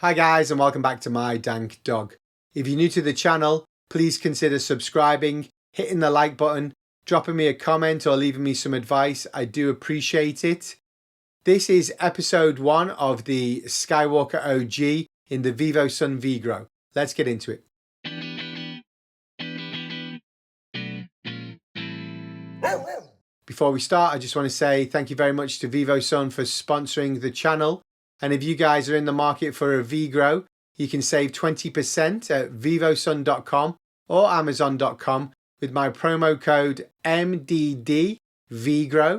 Hi guys, and welcome back to My Dank Dog. If you're new to the channel, please consider subscribing, hitting the like button, dropping me a comment or leaving me some advice. I do appreciate it. This is episode 1 of the Skywalker OG in the VIVOSUN VGrow. Let's get into it. Before we start, I just want to say thank you very much to VIVOSUN for sponsoring the channel. And if you guys are in the market for a VGrow, you can save 20% at vivosun.com or amazon.com with my promo code MDDVGrow.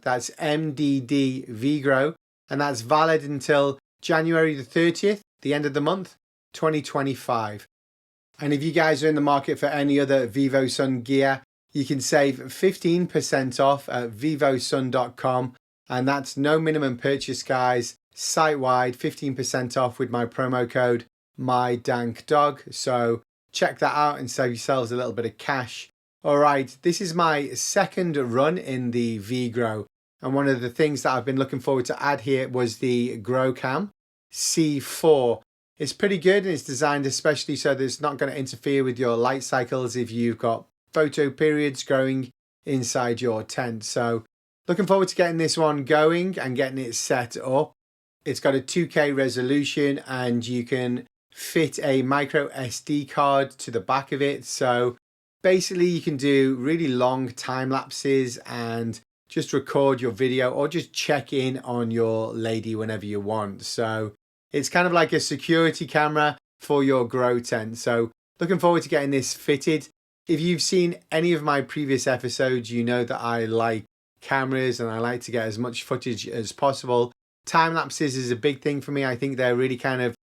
That's MDDVGrow. And that's valid until January the 30th, the end of the month, 2025. And if you guys are in the market for any other VIVOSUN gear, you can save 15% off at vivosun.com. And that's no minimum purchase, guys. Site-wide, 15% off with my promo code MyDankDog. So check that out and save yourselves a little bit of cash. All right, this is my second run in the VGrow. And one of the things that I've been looking forward to add here was the GrowCam C4. It's pretty good and it's designed especially so that it's not going to interfere with your light cycles if you've got photo periods growing inside your tent. So looking forward to getting this one going and getting it set up. It's got a 2K resolution and you can fit a microSD card to the back of it. So basically you can do really long time lapses and just record your video or just check in on your lady whenever you want. So it's kind of like a security camera for your grow tent. So looking forward to getting this fitted. If you've seen any of my previous episodes, you know that I like cameras and I like to get as much footage as possible. Time lapses is a big thing for me. I think they're really kind of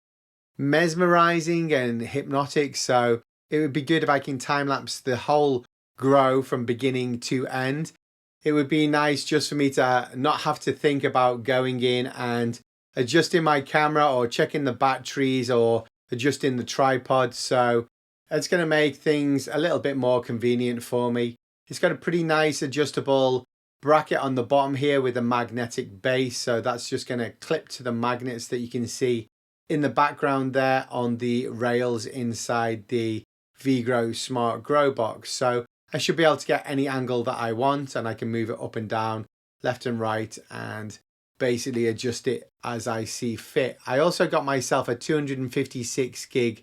mesmerizing and hypnotic. So it would be good if I can time lapse the whole grow from beginning to end. It would be nice just for me to not have to think about going in and adjusting my camera or checking the batteries or adjusting the tripod. So it's going to make things a little bit more convenient for me. It's got a pretty nice adjustable bracket on the bottom here with a magnetic base, so that's just going to clip to the magnets that you can see in the background there on the rails inside the VGrow Smart Grow Box. So I should be able to get any angle that I want and I can move it up and down, left and right, and basically adjust it as I see fit. I also got myself a 256 gig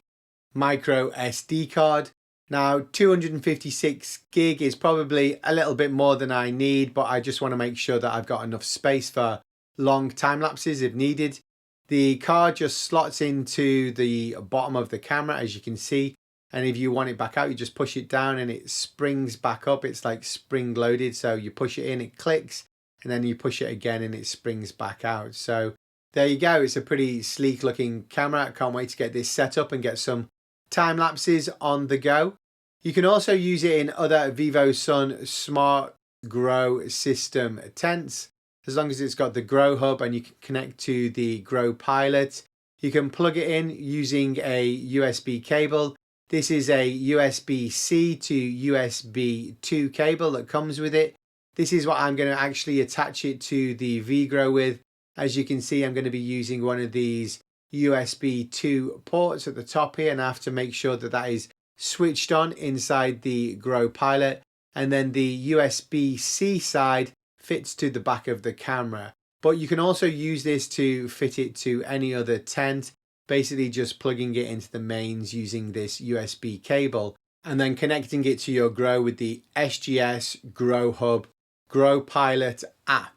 micro SD card. Now 256 gig is probably a little bit more than I need, but I just want to make sure that I've got enough space for long time lapses if needed. The card just slots into the bottom of the camera, as you can see, and if you want it back out you just push it down and it springs back up. It's like spring loaded, so you push it in, it clicks, and then you push it again and it springs back out. So there you go. It's a pretty sleek looking camera. I can't wait to get this set up and get some time lapses on the go. You can also use it in other VIVOSUN Smart Grow System tents, as long as it's got the Grow Hub and you can connect to the Grow Pilot. You can plug it in using a USB cable. This is a USB-C to USB 2 cable that comes with it. This is what I'm going to actually attach it to the VGrow with. As you can see, I'm going to be using one of these USB 2 ports at the top here, and I have to make sure that that is switched on inside the Grow Pilot, and then the USB-C side fits to the back of the camera. But you can also use this to fit it to any other tent, basically just plugging it into the mains using this USB cable and then connecting it to your grow with the SGS Grow Hub Grow Pilot app.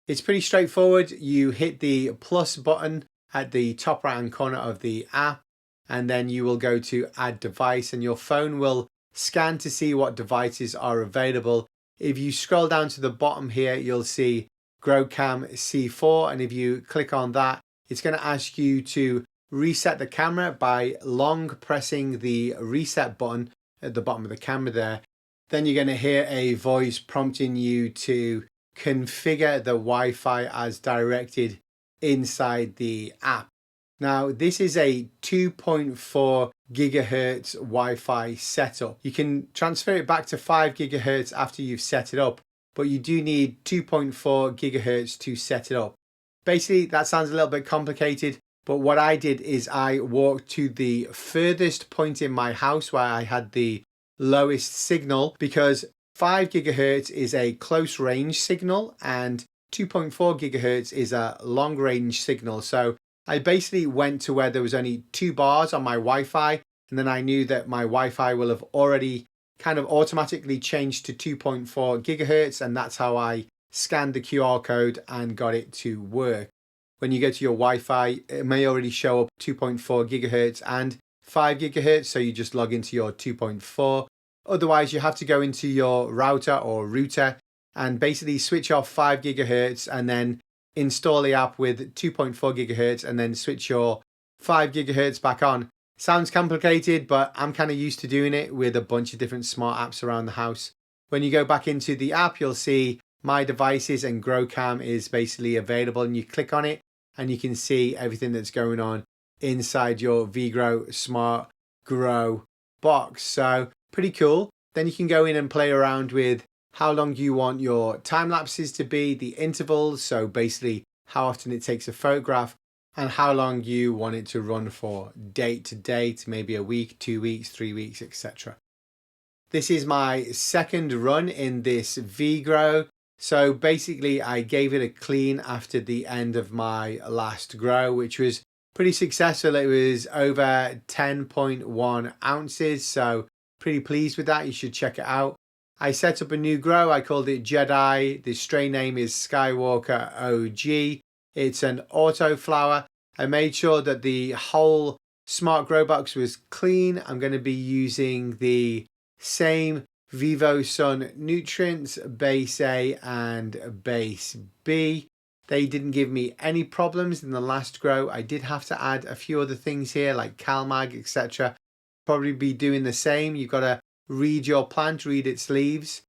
It's pretty straightforward. You hit the plus button at the top right hand corner of the app, and then you will go to add device and your phone will scan to see what devices are available. If you scroll down to the bottom here, you'll see GrowCam C4, and if you click on that, it's going to ask you to reset the camera by long pressing the reset button at the bottom of the camera there. Then you're going to hear a voice prompting you to configure the Wi-Fi as directed inside the app. Now this is a 2.4 gigahertz Wi-Fi setup. You can transfer it back to 5 gigahertz after you've set it up, but you do need 2.4 gigahertz to set it up. Basically that sounds a little bit complicated. But what I did is I walked to the furthest point in my house where I had the lowest signal, because 5 gigahertz is a close range signal and 2.4 gigahertz is a long range signal. So I basically went to where there was only 2 bars on my Wi-Fi, and then I knew that my Wi-Fi will have already kind of automatically changed to 2.4 gigahertz, and that's how I scanned the QR code and got it to work. When you go to your Wi-Fi, it may already show up 2.4 gigahertz and 5 gigahertz, so you just log into your 2.4. Otherwise, you have to go into your router and basically switch off 5 gigahertz and then install the app with 2.4 gigahertz and then switch your 5 gigahertz back on. Sounds complicated, but I'm kind of used to doing it with a bunch of different smart apps around the house. When you go back into the app, you'll see My Devices and GrowCam is basically available, and you click on it and you can see everything that's going on inside your VGrow Smart Grow box. So pretty cool. Then you can go in and play around with how long you want your time lapses to be, the intervals, so basically how often it takes a photograph, and how long you want it to run for, date to date, maybe a week, 2 weeks, 3 weeks, etc. This is my second run in this VGrow. So basically I gave it a clean after the end of my last grow, which was pretty successful. It was over 10.1 ounces, so pretty pleased with that. You should check it out. I set up a new grow. I called it Jedi. The strain name is Skywalker OG. It's an auto flower. I made sure that the whole smart grow box was clean. I'm going to be using the same VIVOSUN nutrients, base A and base B. They didn't give me any problems in the last grow. I did have to add a few other things here like CalMag, etc. Probably be doing the same. You've got to read your plant, read its leaves.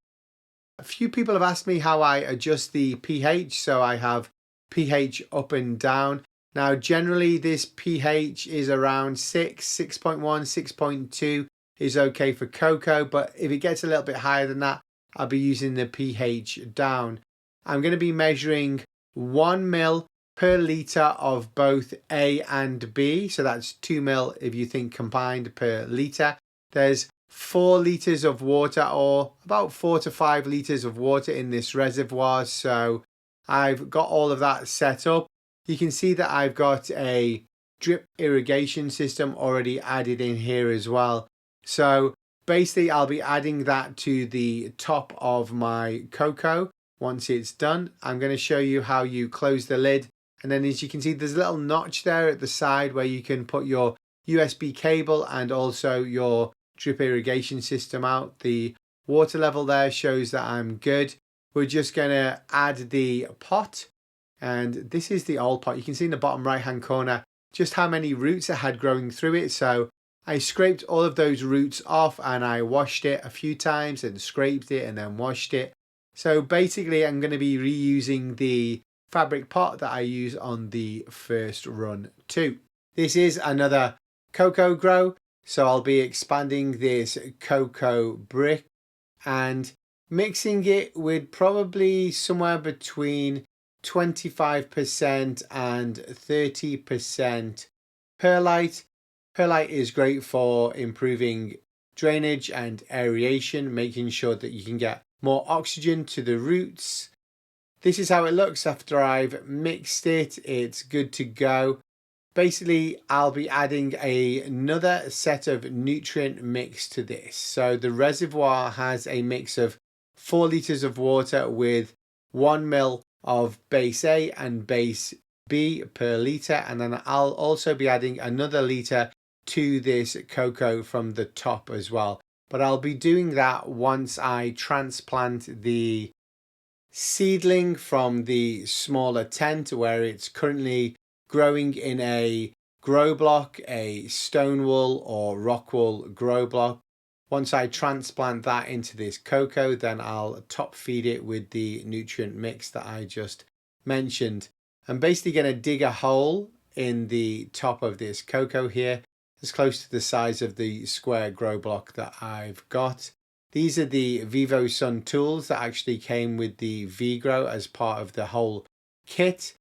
A few people have asked me how I adjust the pH, so I have pH up and down. Now generally this pH is around 6, 6.1, 6.2 is okay for cocoa, but if it gets a little bit higher than that, I'll be using the pH down. I'm going to be measuring 1 ml per litre of both A and B, so that's 2 ml if you think combined per litre. There's 4 litres of water, or about 4 to 5 litres of water in this reservoir, so I've got all of that set up. You can see that I've got a drip irrigation system already added in here as well. So basically I'll be adding that to the top of my cocoa once it's done. I'm going to show you how you close the lid, and then as you can see there's a little notch there at the side where you can put your USB cable and also your drip irrigation system out. The water level there shows that I'm good. We're just going to add the pot, and this is the old pot. You can see in the bottom right hand corner just how many roots it had growing through it. So I scraped all of those roots off and I washed it a few times and scraped it and then washed it. So basically I'm going to be reusing the fabric pot that I used on the first run too. This is another cocoa grow, so I'll be expanding this cocoa brick and mixing it with probably somewhere between 25% and 30% perlite. Perlite is great for improving drainage and aeration, making sure that you can get more oxygen to the roots. This is how it looks after I've mixed it. It's good to go. Basically, I'll be adding another set of nutrient mix to this. So the reservoir has a mix of 4 litres of water with 1 ml of base A and base B per litre, and then I'll also be adding another litre to this cocoa from the top as well. But I'll be doing that once I transplant the seedling from the smaller tent where it's currently growing in a grow block, a stone wool or rock wool grow block. Once I transplant that into this cocoa, then I'll top feed it with the nutrient mix that I just mentioned. I'm basically going to dig a hole in the top of this cocoa here, as close to the size of the square grow block that I've got. These are the VIVOSUN tools that actually came with the VGrow as part of the whole kit.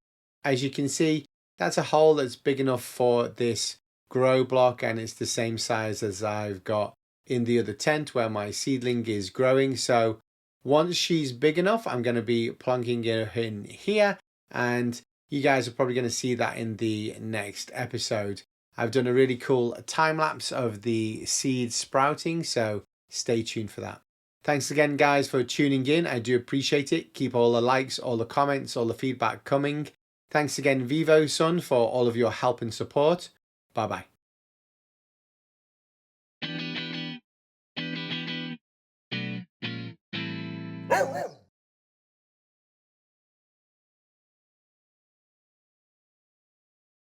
As you can see, That's a hole that's big enough for this grow block, and it's the same size as I've got in the other tent where my seedling is growing. So once she's big enough, I'm going to be plonking her in here, and you guys are probably going to see that in the next episode. I've done a really cool time lapse of the seed sprouting, so stay tuned for that. Thanks again, guys, for tuning in. I do appreciate it. Keep all the likes, all the comments, all the feedback coming. Thanks again, VIVOSUN, for all of your help and support. Bye-bye. Woo!